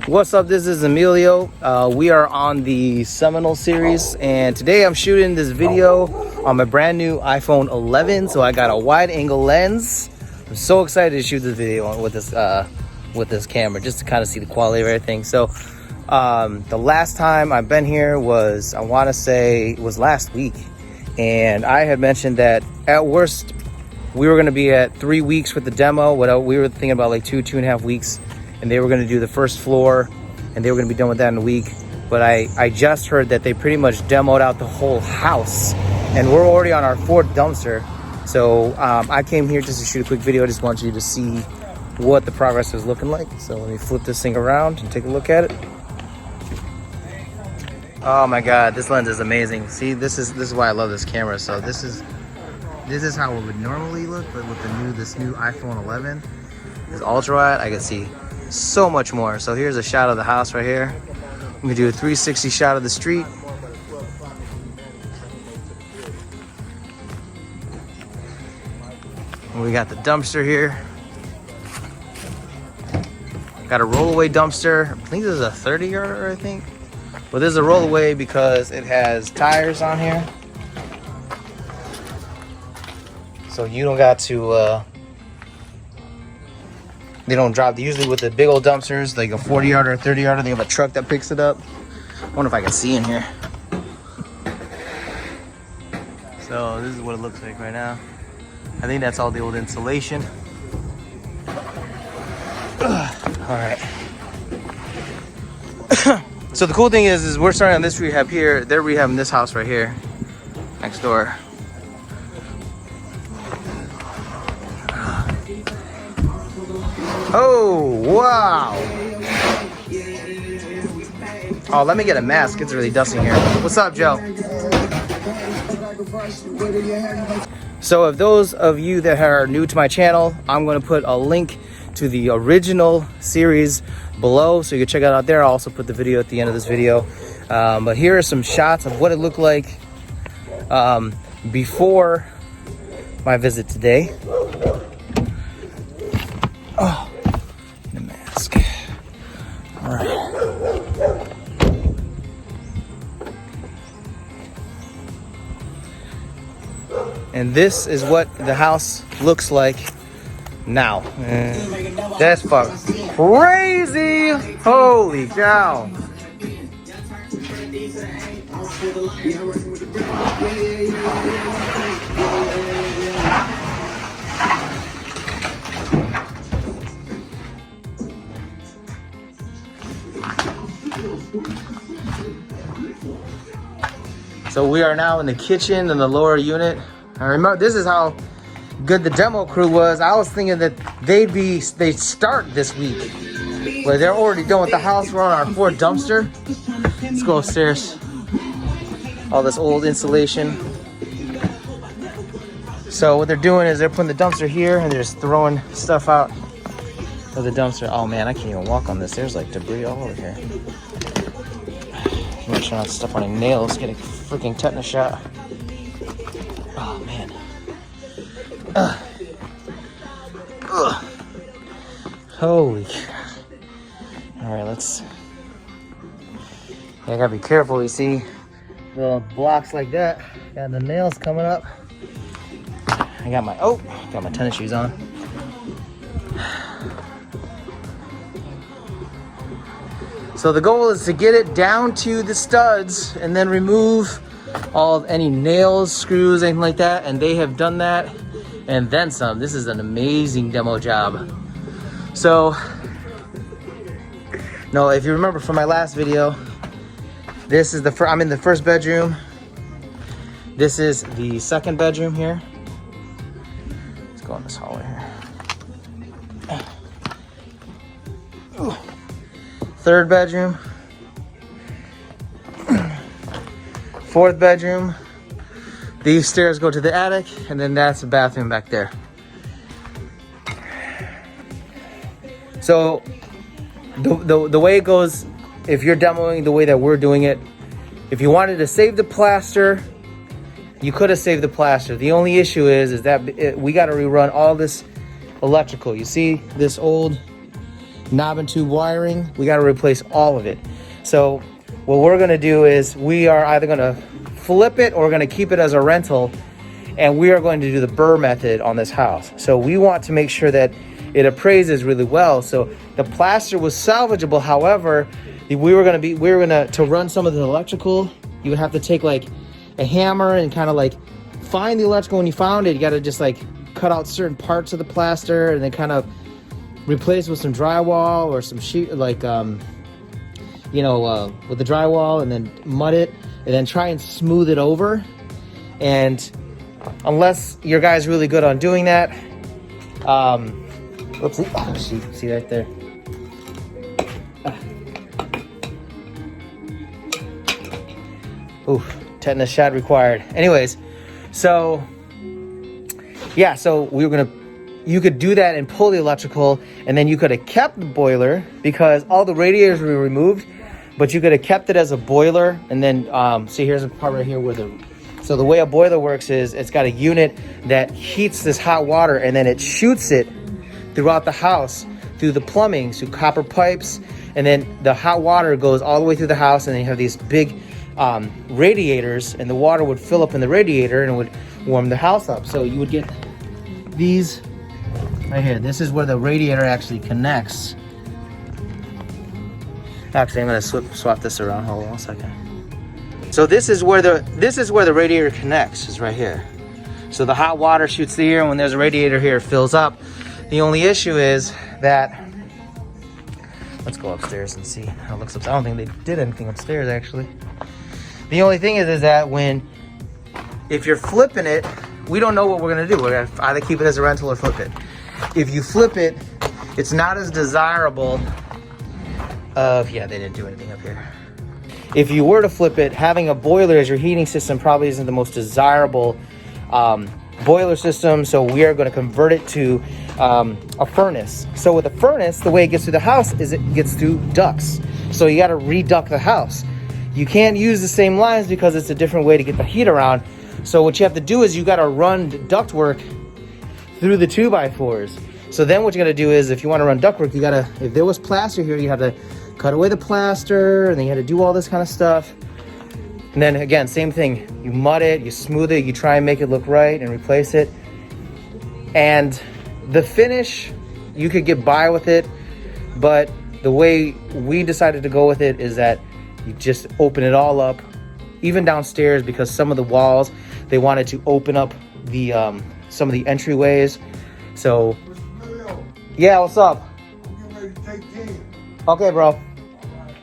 What's up? This is Emilio. We are on the Seminole series, and today I'm shooting this video on my brand new iPhone 11. So I got a wide angle lens. I'm so excited to shoot this video with this camera, just to kind of see the quality of everything. So the last time I've been here was, I want to say it was last week, and I had mentioned that at worst we were going to be at 3 weeks with the demo. We were thinking about like 2.5 weeks, and they were going to do the first floor and they were going to be done with that in a week. But I just heard that they pretty much demoed out the whole house, and we're already on our 4th dumpster. So I came here just to shoot a quick video. I just want you to see what the progress is looking like. So let me flip this thing around and take a look at it. Oh my God, this lens is amazing. See, this is why I love this camera. So this is how it would normally look, but with this new iPhone 11, this ultra wide, I can see so much more. So here's a shot of the house right here. I'm gonna do a 360 shot of the street. And we got the dumpster here. Got a rollaway dumpster. I think this is a 30-yarder, I think. But this is a rollaway because it has tires on here. So you don't got to, they don't drop. Usually with the big old dumpsters, like a 40-yarder or 30-yarder, they have a truck that picks it up. I wonder if I can see in here. So this is what it looks like right now. I think that's all the old insulation. All right. So the cool thing is we're starting on this rehab here. They're rehabbing this house right here, next door. Oh, wow. Oh, let me get a mask. It's really dusty here. What's up, Joe? So if those of you that are new to my channel, I'm going to put a link to the original series below, so you can check it out there. I'll also put the video at the end of this video. But here are some shots of what it looked like before my visit today. Oh, the mask. All right. And this is what the house looks like now. That's fucking crazy. Holy cow. So we are now in the kitchen in the lower unit. I remember this is how good the demo crew was. I was thinking that they'd start this week, but they're already done with the house. We're on our 4th dumpster. Let's go upstairs. All this old insulation. So what they're doing is they're putting the dumpster here and they're just throwing stuff out of the dumpster. Oh man, I can't even walk on this. There's like debris all over here. I'm trying not to step on any nails, get a freaking tetanus shot. Oh man. Holy cow. Alright, let's. I gotta be careful. You see the blocks like that. Got the nails coming up. I got my tennis shoes on. So the goal is to get it down to the studs and then remove any nails, screws, anything like that. And they have done that and then some. This is an amazing demo job. So, no, if you remember from my last video, this is I'm in the 1st bedroom. This is the 2nd bedroom here. Let's go in this hallway here. Ooh. 3rd bedroom. 4th bedroom. These stairs go to the attic, and then that's the bathroom back there. So the way it goes, if you're demoing the way that we're doing it, if you wanted to save the plaster, you could have saved the plaster. The only issue is that we got to rerun all this electrical. You see this old knob and tube wiring. We got to replace all of it. So what we're going to do is we are either going to flip it or we're going to keep it as a rental, and we are going to do the burr method on this house. So we want to make sure that it appraises really well. So the plaster was salvageable. However, to run some of the electrical, you would have to take like a hammer and kind of like find the electrical. When you found it, you got to just like cut out certain parts of the plaster and then kind of replace with some drywall or some sheet, like with the drywall, and then mud it and then try and smooth it over. And unless your guy's really good on doing that, oopsie, oh, see right there. Oof, tetanus shot required. Anyways, so yeah, so you could do that and pull the electrical, and then you could have kept the boiler because all the radiators were removed, but you could have kept it as a boiler. And then see, here's a part right here where so the way a boiler works is it's got a unit that heats this hot water, and then it shoots it throughout the house through the plumbing, through copper pipes, and then the hot water goes all the way through the house, and then you have these big radiators, and the water would fill up in the radiator and it would warm the house up. So you would get these right here. This is where the radiator actually connects. Actually, I'm gonna swap this around. Hold on a second. So this is where the radiator connects, is right here. So the hot water shoots through here, and when there's a radiator here, it fills up. The only issue is that, let's go upstairs and see how it looks upstairs. I don't think they did anything upstairs actually. The only thing is that if you're flipping it, we don't know what we're gonna do. We're gonna either keep it as a rental or flip it. If you flip it, it's not as desirable yeah, they didn't do anything up here. If you were to flip it, having a boiler as your heating system probably isn't the most desirable boiler system. So we are gonna convert it to a furnace. So with a furnace, the way it gets through the house is it gets through ducts. So you gotta reduct the house. You can't use the same lines because it's a different way to get the heat around. So what you have to do is you gotta run ductwork through the 2x4s. So then what you gotta do is, if you wanna run ductwork, you gotta, if there was plaster here, you have to cut away the plaster, and then you had to do all this kind of stuff. And then again, same thing. You mud it, you smooth it, you try and make it look right and replace it. And the finish, you could get by with it, but the way we decided to go with it is that you just open it all up, even downstairs, because some of the walls, they wanted to open up the some of the entryways. So, yeah, what's up? I'm getting ready to take care. Okay, bro.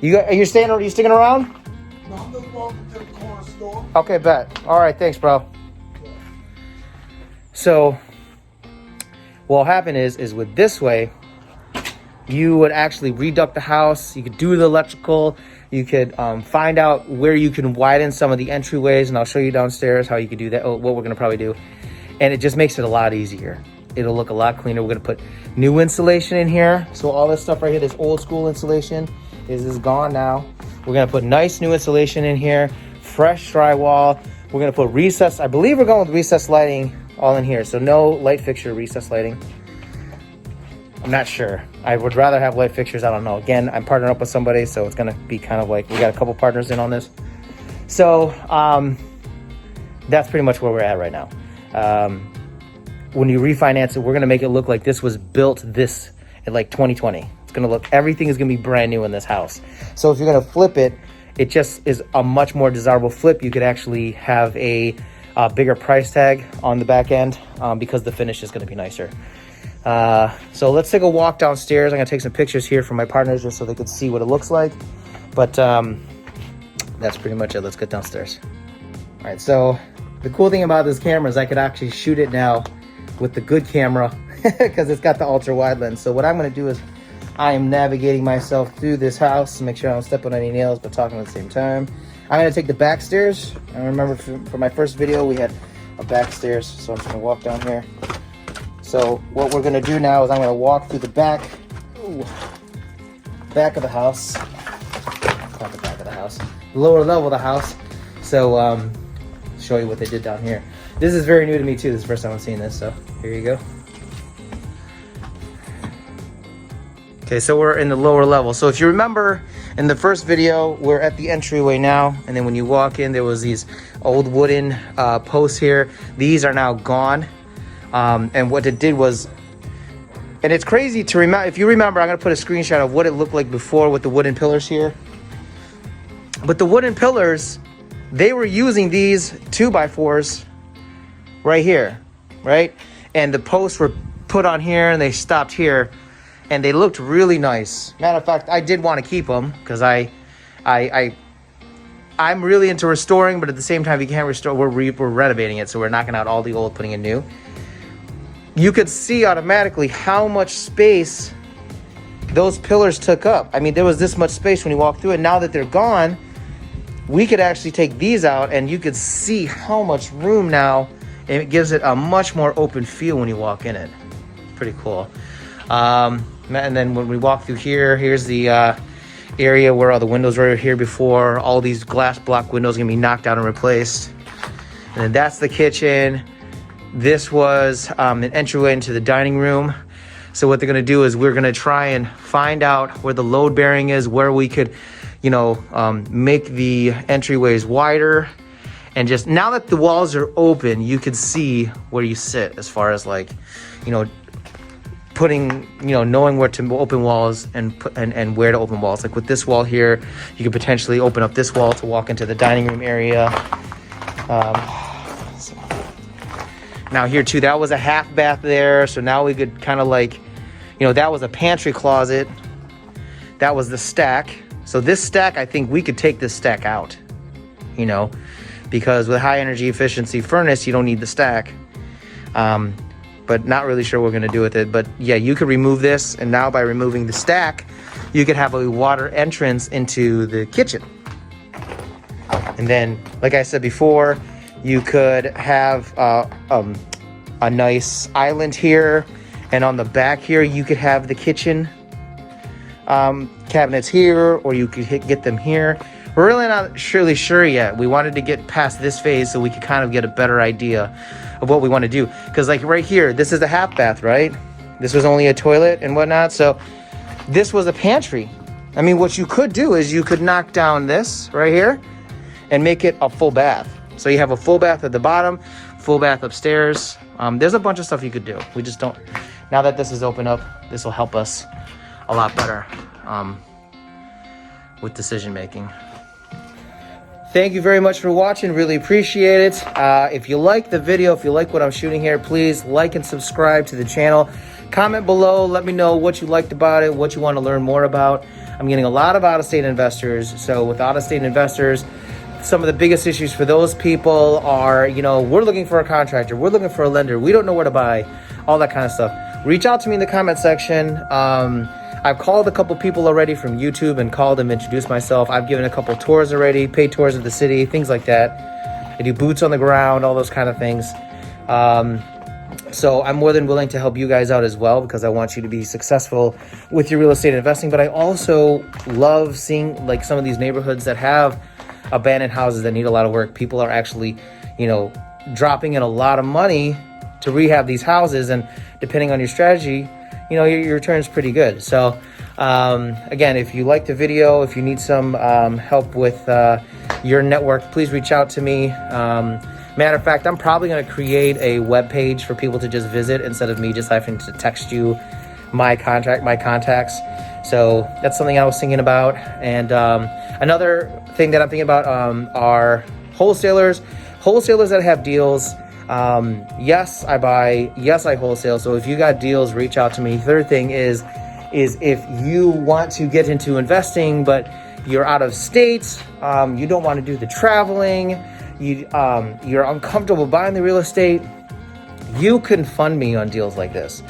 Are you sticking around? No, I'm just walking to the corner store. Okay, bet. All right, thanks, bro. So, what'll happen is with this way, you would actually reduct the house. You could do the electrical. You could find out where you can widen some of the entryways, and I'll show you downstairs how you could do that, what we're gonna probably do. And it just makes it a lot easier. It'll look a lot cleaner. We're gonna put new insulation in here. So all this stuff right here, this old school insulation is gone now. We're gonna put nice new insulation in here, fresh drywall. We're gonna put recessed, I believe we're going with recessed lighting all in here. So no light fixture, recessed lighting. I'm not sure. I would rather have light fixtures. I don't know. Again, I'm partnering up with somebody, so it's gonna be kind of like, we got a couple partners in on this. So that's pretty much where we're at right now. When you refinance it, we're gonna make it look like this was built in like 2020. It's gonna look, everything is gonna be brand new in this house. So if you're gonna flip it, it just is a much more desirable flip. You could actually have a bigger price tag on the back end because the finish is gonna be nicer. So let's take a walk downstairs. I'm gonna take some pictures here for my partners just so they could see what it looks like. But that's pretty much it. Let's get downstairs. All right, so the cool thing about this camera is I could actually shoot it now with the good camera because it's got the ultra wide lens. So what I'm gonna do is I am navigating myself through this house to make sure I don't step on any nails, but talking at the same time. I'm gonna take the back stairs. I remember for my first video, we had a back stairs. So I'm just gonna walk down here. So what we're gonna do now is I'm gonna walk through the back of the house. Not the back of the house, the lower level of the house. So show you what they did down here. This is very new to me too. This is the first time I'm seeing this, so here you go. Okay, so we're in the lower level. So if you remember in the first video, we're at the entryway now. And then when you walk in, there was these old wooden posts here. These are now gone. And what it did was, and it's crazy to remember, if you remember, I'm gonna put a screenshot of what it looked like before with the wooden pillars here. But the wooden pillars, they were using these 2x4s right here, right? And the posts were put on here and they stopped here. And they looked really nice. Matter of fact, I did want to keep them because I'm really into restoring, but at the same time, you can't restore. We're renovating it, so we're knocking out all the old, putting in new. You could see automatically how much space those pillars took up. I mean, there was this much space when you walk through it. Now that they're gone, we could actually take these out, and you could see how much room now, and it gives it a much more open feel when you walk in it. Pretty cool. And then when we walk through here, here's the area where all the windows were here before. All these glass block windows are gonna be knocked out and replaced. And then that's the kitchen. This was an entryway into the dining room. So what they're gonna do is we're gonna try and find out where the load bearing is, where we could, make the entryways wider. And just now that the walls are open, you could see where you sit as far as putting, knowing where to open walls and where to open walls. Like with this wall here, you could potentially open up this wall to walk into the dining room area. So. Now here too, that was a half bath there. So now we could kind of that was a pantry closet. That was the stack. So this stack, I think we could take this stack out, because with high energy efficiency furnace, you don't need the stack. But not really sure what we're gonna do with it. But yeah, you could remove this, and now by removing the stack, you could have a water entrance into the kitchen. And then, like I said before, you could have a nice island here, and on the back here, you could have the kitchen cabinets here, or you could get them here. We're really not surely sure yet. We wanted to get past this phase so we could kind of get a better idea of what we want to do. Because like right here, this is the half bath, right? This was only a toilet and whatnot. So this was a pantry. I mean, what you could do is you could knock down this right here and make it a full bath. So you have a full bath at the bottom, full bath upstairs. There's a bunch of stuff you could do. We just don't, now that this is open up, this will help us a lot better with decision making. Thank you very much for watching. Really appreciate it. If you like the video, if you like what I'm shooting here, please like and subscribe to the channel. Comment below. Let me know what you liked about it, what you want to learn more about. I'm getting a lot of out-of-state investors. So with out-of-state investors, some of the biggest issues for those people are, we're looking for a contractor. We're looking for a lender. We don't know where to buy, all that kind of stuff. Reach out to me in the comment section. I've called a couple people already from YouTube and called them, introduced myself. I've given a couple tours already, paid tours of the city, things like that. I do boots on the ground, all those kind of things. So I'm more than willing to help you guys out as well, because I want you to be successful with your real estate investing. But I also love seeing some of these neighborhoods that have abandoned houses that need a lot of work. People are actually, dropping in a lot of money to rehab these houses. And depending on your strategy, your return's pretty good. So again, if you like the video, if you need some help with your network, please reach out to me. Matter of fact, I'm probably going to create a web page for people to just visit instead of me just having to text you my contacts. So that's something I was thinking about. And another thing that I'm thinking about are wholesalers that have deals. Yes, I buy. Yes, I wholesale. So if you got deals, reach out to me. Third thing is if you want to get into investing, but you're out of state, you don't want to do the traveling, you're uncomfortable buying the real estate, you can fund me on deals like this.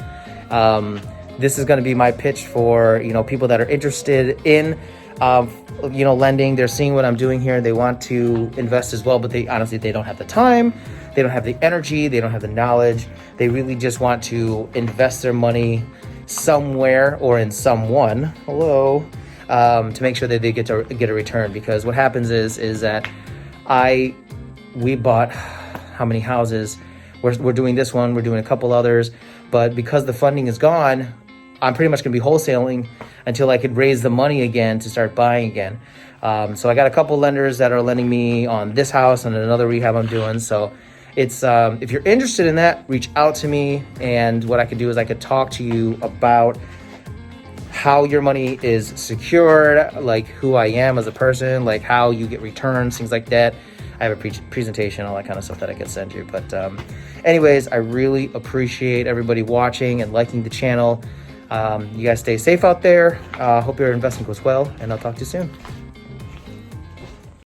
This is going to be my pitch for, people that are interested in, lending. They're seeing what I'm doing here. They want to invest as well, but they don't have the time. They don't have the energy. They don't have the knowledge. They really just want to invest their money somewhere or in someone. To make sure that they get a return. Because what happens is that we bought how many houses? We're doing this one. We're doing a couple others. But because the funding is gone, I'm pretty much going to be wholesaling until I could raise the money again to start buying again. So I got a couple lenders that are lending me on this house and another rehab I'm doing. So it's if you're interested in that, reach out to me, and what I could do is I could talk to you about how your money is secured, like who I am as a person, like how you get returns, things like that. I have a presentation, all that kind of stuff that I could send you. But anyways, I really appreciate everybody watching and liking the channel. You guys stay safe out there. Hope your investing goes well, and I'll talk to you soon.